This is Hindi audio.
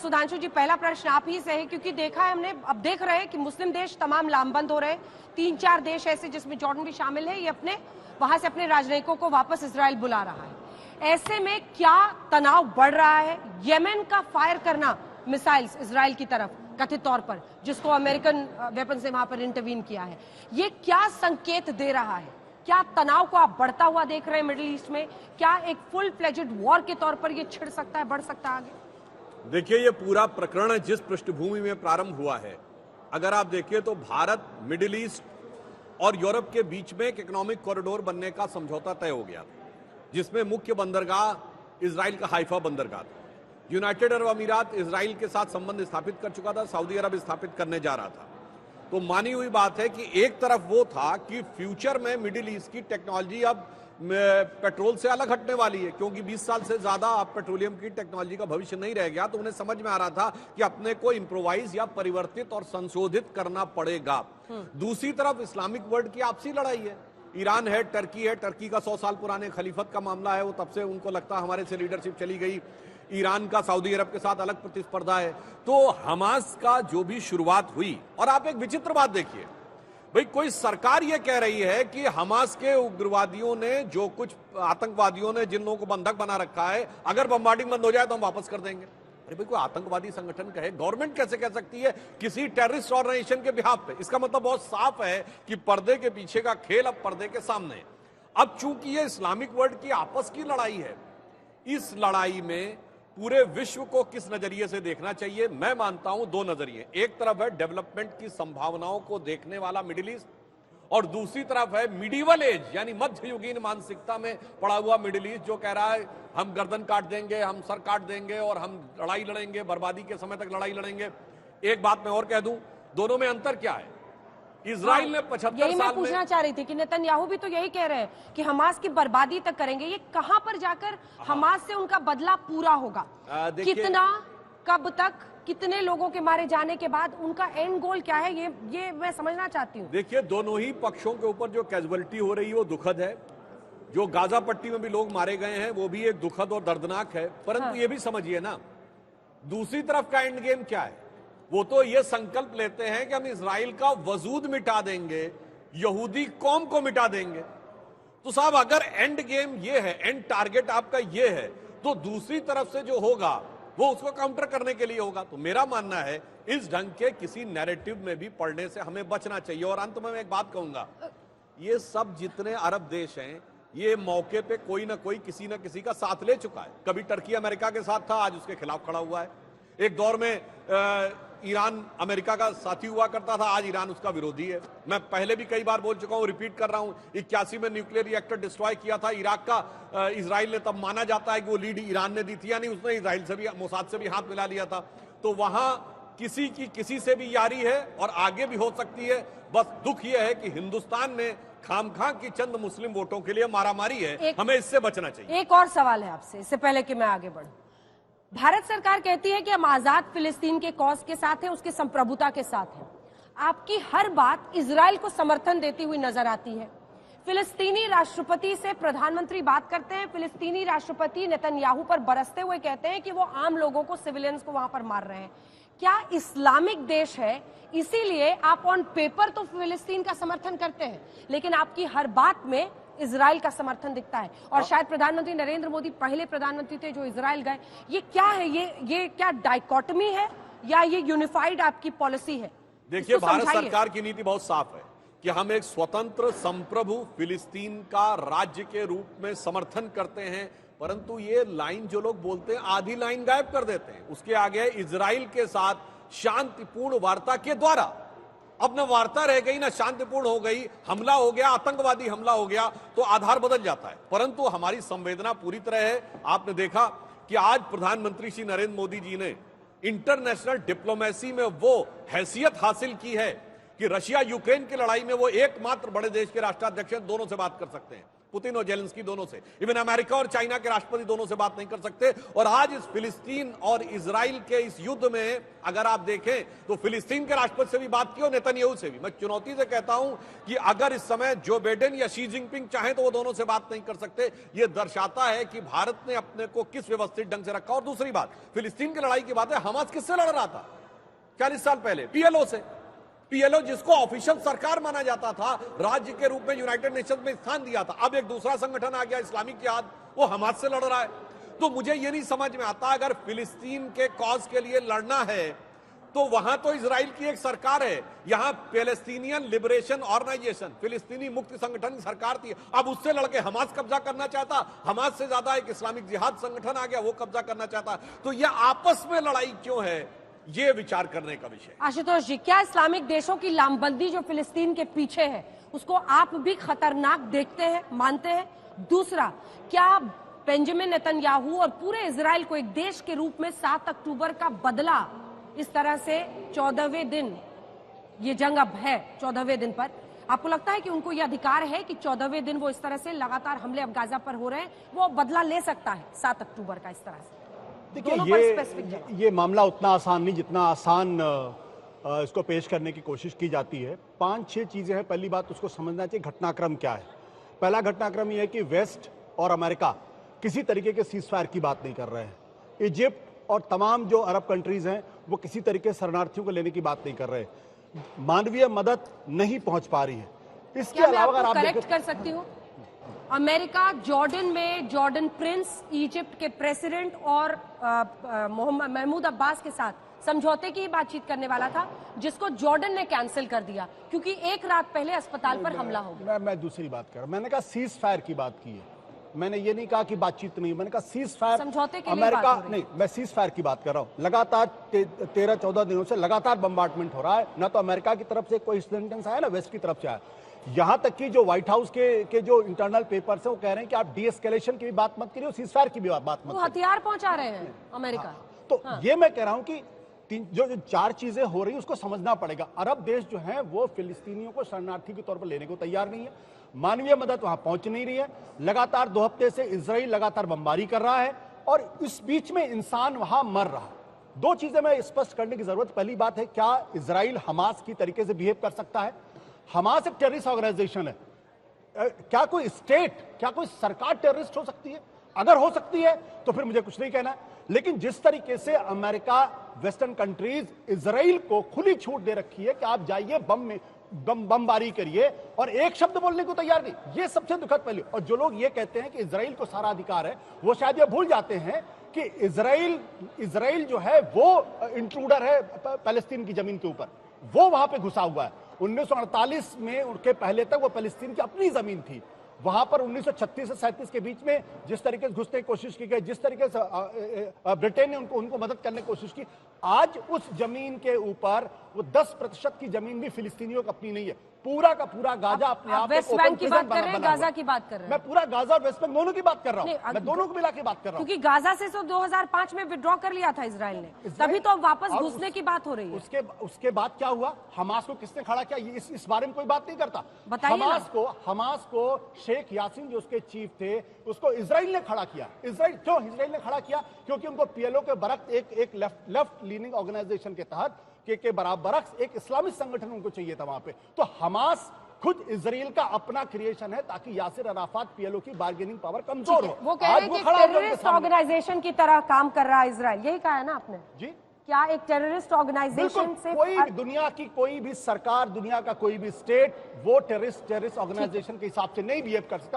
सुधांशु जी, पहला प्रश्न आप ही से है, क्योंकि देखा है हमने, अब देख रहे हैं कि मुस्लिम देश तमाम लामबंद हो रहे हैं। 3-4 देश ऐसे जिसमें जॉर्डन भी शामिल है, ये अपने वहां से अपने राजनयिकों को वापस इजराइल बुला रहा है। ऐसे में क्या तनाव बढ़ रहा है? येमेन का फायर करना मिसाइल्स इजराइल की तरफ कथित तौर पर, जिसको अमेरिकन वेपन से वहां पर इंटरवीन किया है, ये क्या संकेत दे रहा है? क्या तनाव को आप बढ़ता हुआ देख रहे हैं मिडिल ईस्ट में? क्या एक फुल फ्लेजेड वॉर के तौर पर ये छिड़ सकता है, बढ़ सकता है आगे? देखिए, ये पूरा प्रकरण जिस पृष्ठभूमि में प्रारंभ हुआ है, अगर आप देखिए तो भारत, मिडिल ईस्ट और यूरोप के बीच में एक इकोनॉमिक कॉरिडोर बनने का समझौता तय हो गया, जिसमें मुख्य बंदरगाह इजराइल का हाइफा बंदरगाह था। यूनाइटेड अरब अमीरात इजराइल के साथ संबंध स्थापित कर चुका था, सऊदी अरब स्थापित करने जा रहा था। तो मानी हुई बात है कि एक तरफ वो था कि फ्यूचर में मिडिल ईस्ट की टेक्नोलॉजी अब पेट्रोल से अलग हटने वाली है, क्योंकि 20 साल से ज्यादा अब पेट्रोलियम की टेक्नोलॉजी का भविष्य नहीं रह गया। तो उन्हें समझ में आ रहा था कि अपने को इंप्रोवाइज या परिवर्तित और संशोधित करना पड़ेगा। दूसरी तरफ इस्लामिक वर्ल्ड की आपसी लड़ाई है, ईरान है, टर्की का 100 साल पुराने खलीफत का मामला है, वो तब से उनको लगता है हमारे से लीडरशिप चली गई। ईरान का सऊदी अरब के साथ अलग प्रतिस्पर्धा है। तो हमास का जो भी शुरुआत हुई, और आप एक विचित्र बात देखिए भाई, कोई सरकार ये कह रही है कि हमास के उग्रवादियों ने, जो कुछ आतंकवादियों ने जिन लोगों को बंधक बना रखा है, अगर बम्बार्डिंग बंद हो जाए तो हम वापस कर देंगे। अरे भाई, कोई आतंकवादी संगठन कहे, गवर्नमेंट कैसे कह सकती है किसी टेररिस्ट ऑर्गेनाइजेशन के बिहाफ पे? इसका मतलब बहुत साफ है कि पर्दे के पीछे का खेल अब पर्दे के सामने है। अब चूंकि ये इस्लामिक वर्ल्ड की आपस की लड़ाई है, इस लड़ाई में पूरे विश्व को किस नजरिए से देखना चाहिए? मैं मानता हूं 2 नजरिए। एक तरफ है डेवलपमेंट की संभावनाओं को देखने वाला मिडिल ईस्ट, और दूसरी तरफ है मिडिवल एज यानी मध्ययुगीन मानसिकता में पड़ा हुआ मिडिल ईस्ट, जो कह रहा है हम गर्दन काट देंगे, हम सर काट देंगे और हम लड़ाई लड़ेंगे, बर्बादी के समय तक लड़ाई लड़ेंगे। एक बात मैं और कह दूं, दोनों में अंतर क्या है? इजराइल ने 75 यही मैं साल पूछना चाह रही थी कि नेतन्याहू भी तो यही कह रहे हैं कि हमास की बर्बादी तक करेंगे। ये कहां पर जाकर हमास से उनका बदला पूरा होगा? कितना, कब तक, कितने लोगों के मारे जाने के बाद उनका एंड गोल क्या है? ये मैं समझना चाहती हूँ। देखिए, दोनों ही पक्षों के ऊपर जो कैजुअलिटी हो रही है वो दुखद है। जो गाजा पट्टी में भी लोग मारे गए हैं वो भी एक दुखद और दर्दनाक है। परंतु ये भी समझिए ना, दूसरी तरफ का एंड गेम क्या है? वो तो ये संकल्प लेते हैं कि हम इजराइल का वजूद मिटा देंगे, यहूदी कौम को मिटा देंगे। तो साहब, अगर एंड गेम ये है, एंड टारगेट आपका ये है, तो दूसरी तरफ से जो होगा वो उसको काउंटर करने के लिए होगा। तो मेरा मानना है इस ढंग के किसी नैरेटिव में भी पड़ने से हमें बचना चाहिए। और अंत में मैं एक बात कहूंगा, ये सब जितने अरब देश हैं, ये मौके पे कोई ना कोई किसी ना किसी का साथ ले चुका है। कभी टर्की अमेरिका के साथ था, आज उसके खिलाफ खड़ा हुआ है। एक दौर में ईरान अमेरिका का साथी हुआ करता था, आज ईरान उसका विरोधी है। मैं पहले भी कई बार बोल चुका हूं, रिपीट कर रहा हूं, 81 में न्यूक्लियर रिएक्टर डिस्ट्रॉय किया था इराक का इजराइल ने। तब माना जाता है कि वो लीड ईरान ने दी थी, यानी उसने इजराइल से भी, मोसाद से भी हाथ मिला लिया था। तो वहां किसी की किसी से भी यारी है और आगे भी हो सकती है। बस दुख यह है कि हिंदुस्तान में खामखा की चंद मुस्लिम वोटों के लिए मारामारी है, हमें इससे बचना चाहिए। एक और सवाल है आपसे, इससे पहले कि मैं आगे बढ़ूं। भारत सरकार कहती है कि हम आजाद फिलिस्तीन के कॉज के साथ हैं, उसके संप्रभुता के साथ हैं। आपकी हर बात इजराइल को समर्थन देती हुई नजर आती है। फिलिस्तीनी राष्ट्रपति से प्रधानमंत्री बात करते हैं, फिलिस्तीनी राष्ट्रपति नेतन्याहू पर बरसते हुए कहते हैं कि वो आम लोगों को, सिविलियंस को वहां पर मार रहे हैं। क्या इस्लामिक देश है, इसीलिए आप ऑन पेपर तो फिलिस्तीन का समर्थन करते हैं, लेकिन आपकी हर बात में इजराइल का समर्थन दिखता है? और शायद प्रधानमंत्री नरेंद्र मोदी पहले प्रधानमंत्री थे जो इजराइल गए। ये क्या है? ये क्या डाइकोटमी है या ये यूनिफाइड आपकी पॉलिसी है? देखिए, भारत सरकार की नीति बहुत साफ है कि हम एक स्वतंत्र संप्रभु फिलिस्तीन का राज्य के रूप में समर्थन करते हैं। परंतु ये लाइन जो लोग बोलते हैं, आधी लाइन गायब कर देते हैं। उसके आगे इजराइल के साथ शांतिपूर्ण वार्ता के द्वारा, अब न वार्ता रह गई, न शांतिपूर्ण हो गई, हमला हो गया, आतंकवादी हमला हो गया, तो आधार बदल जाता है। परंतु हमारी संवेदना पूरी तरह है। आपने देखा कि आज प्रधानमंत्री श्री नरेंद्र मोदी जी ने इंटरनेशनल डिप्लोमेसी में वो हैसियत हासिल की है कि रशिया यूक्रेन की लड़ाई में वो एकमात्र बड़े देश के राष्ट्राध्यक्ष हैं, दोनों से बात कर सकते हैं। पुतिन और जेलेंस्की दोनों से। इवन अमेरिका और चाइना के राष्ट्रपति दोनों से बात नहीं कर सकते। और आज इस फिलिस्तीन और इजराइल के इस युद्ध में अगर आप देखें तो फिलिस्तीन के राष्ट्रपति से भी बात की और नेतन्याहू से भी। मैं चुनौती से कहता हूं कि अगर इस समय जो बाइडेन या शी जिनपिंग चाहे तो वो दोनों से बात नहीं कर सकते। ये दर्शाता है कि भारत ने अपने को किस व्यवस्थित ढंग से रखा। और दूसरी बात, फिलिस्तीन की लड़ाई की बात है, हमास किससे लड़ रहा था 40 साल पहले? पीएलओ से। पीएलओ जिसको ऑफिशियल सरकार माना जाता था, राज्य के रूप में यूनाइटेड नेशंस में स्थान दिया था, अब एक दूसरा संगठन आ गया इस्लामिक जिहाद, वो हमास से लड़ रहा है। तो मुझे ये नहीं समझ में आता, अगर फिलिस्तीन के कॉज के लिए लड़ना है तो वहां तो इजराइल की एक सरकार है, यहां पैलेस्टीनियन लिबरेशन ऑर्गेनाइजेशन, फिलिस्तीनी मुक्ति संगठन की सरकार थी, अब उससे लड़के हमास कब्जा करना चाहता, हमास से ज्यादा एक इस्लामिक जिहाद संगठन आ गया, वो कब्जा करना चाहता। तो यह आपस में लड़ाई क्यों है, ये विचार करने का विषय। आशुतोष जी, क्या इस्लामिक देशों की लामबंदी जो फिलिस्तीन के पीछे है उसको आप भी खतरनाक देखते हैं, मानते हैं? दूसरा, क्या बेंजामिन नेतन्याहू और पूरे इजराइल को एक देश के रूप में 7 अक्टूबर का बदला इस तरह से 14वें दिन ये जंग अब है 14वें दिन पर, आपको लगता है कि उनको ये अधिकार है कि 14वें दिन वो इस तरह से लगातार हमले अब गाजा पर हो रहे हैं, वो बदला ले सकता है 7 अक्टूबर का इस तरह से? देखिए, ये मामला उतना आसान नहीं जितना आसान इसको पेश करने की कोशिश की जाती है। 5-6 चीजें हैं। पहली बात, उसको समझना चाहिए घटनाक्रम क्या है। पहला घटनाक्रम यह है कि वेस्ट और अमेरिका किसी तरीके के सीजफायर की बात नहीं कर रहे हैं। इजिप्ट और तमाम जो अरब कंट्रीज हैं वो किसी तरीके से शरणार्थियों को लेने की बात नहीं कर रहे। मानवीय मदद नहीं पहुंच पा रही है। इसके अलावा अगर आप करेक्ट कर सकती हूँ, अमेरिका जॉर्डन में जॉर्डन प्रिंस, इजिप्ट के प्रेसिडेंट और महमूद अब्बास के साथ समझौते की बातचीत करने वाला था, जिसको जॉर्डन ने कैंसिल कर दिया क्योंकि एक रात पहले अस्पताल पर हमला हो गया। मैं दूसरी बात कर रहा हूं। मैंने कहा सीज फायर की बात की है, मैंने ये नहीं कहा कि बातचीत नहीं। मैंने कहा सीज फायर, समझौते के लिए अमेरिका बात हो रही है। नहीं, मैं सीज फायर की बात कर रहा हूं। लगातार 13-14 दिनों से लगातार बम्बार्डमेंट हो रहा है। ना तो अमेरिका की तरफ से कोई सेंटेंस आया, ना वेस्ट की तरफ से आया। यहां तक कि जो व्हाइट हाउस के जो इंटरनल पेपर्स हैं वो कह रहे हैं कि आप डीएस्केलेशन की भी बात मत करिए, सीज फायर की भी बात मत वो करिए। हथियार पहुंचा रहे हैं अमेरिका। तो ये मैं कह रहा हूं कि जो 4 चीजें हो रही है उसको समझना पड़ेगा। अरब देश जो हैं वो फिलिस्तीनियों को शरणार्थी के तौर पर लेने को तैयार नहीं है। मानवीय मदद वहां पहुंच नहीं रही है। लगातार 2 हफ्ते से इजराइल लगातार बमबारी कर रहा है और इस बीच में इंसान वहां मर रहा है। 2 चीजें मैं स्पष्ट करने की जरूरत। पहली बात है, क्या इजराइल हमास की तरीके से बिहेव कर सकता है? हमास एक टेररिस्ट ऑर्गेनाइजेशन है। क्या कोई स्टेट, क्या कोई सरकार टेररिस्ट हो सकती है? अगर हो सकती है तो फिर मुझे कुछ नहीं कहना। लेकिन जिस तरीके से अमेरिका, वेस्टर्न कंट्रीज इजराइल को खुली छूट दे रखी है कि आप जाइए बमबारी करिए और एक शब्द बोलने को तैयार नहीं, ये सबसे दुखद पहलू। और जो लोग ये कहते हैं कि इजराइल को सारा अधिकार है, वो शायद ये भूल जाते हैं कि इजराइल जो है वो इंट्रूडर है पैलेस्टीन की जमीन के ऊपर। वो वहां पे घुसा हुआ है। 1948 में उनके पहले तक वो पैलेस्टीन की अपनी जमीन थी। वहां पर 1936 से 37 के बीच में जिस तरीके से घुसने की कोशिश की गई, जिस तरीके से ब्रिटेन ने उनको मदद करने की कोशिश की, आज उस जमीन के ऊपर वो 10% की जमीन भी फिलिस्तीनियों की अपनी नहीं है। पूरा का पूरा गाजा अपने आप वेस्ट बैंक की बात कर रहे हैं, गाजा की बात कर रहे हैं? मैं पूरा गाजा और वेस्ट बैंक दोनों की बात कर रहा हूं। मैं दोनों को मिला के बात कर रहा हूं। क्योंकि गाजा से तो 2005 में विड्रॉ कर लिया था इजराइल ने, तभी तो वापस घुसने की बात हो रही है। उसके बाद क्या हुआ? हमास को किसने खड़ा किया? इस बारे में कोई बात नहीं करता। हमास को शेख यासीन जो उसके चीफ थे, उसको इजराइल ने खड़ा किया। क्यों इजराइल ने खड़ा किया? क्योंकि उनको पीएलओ के बरक्स एक लेफ्ट लीनिंग ऑर्गेनाइजेशन के तहत के बरक्स एक इस्लामिक संगठन उनको चाहिए था वहां पे। तो हमास खुद इजराइल का अपना क्रिएशन है ताकि यासिर अराफात पीएलओ की बार्गेनिंग पावर कमजोर हो। वो कह रहे हैं कि टेररिस्ट ऑर्गेनाइजेशन की तरह काम कर रहा है इजराइल, यही कहा है ना आपने जी? क्या एक टेररिस्ट ऑर्गेनाइजेशन से कोई भी दुनिया की कोई भी सरकार, दुनिया का कोई भी स्टेट वो टेररिस्ट ऑर्गेनाइजेशन के हिसाब से नहीं बिहेव कर सकता।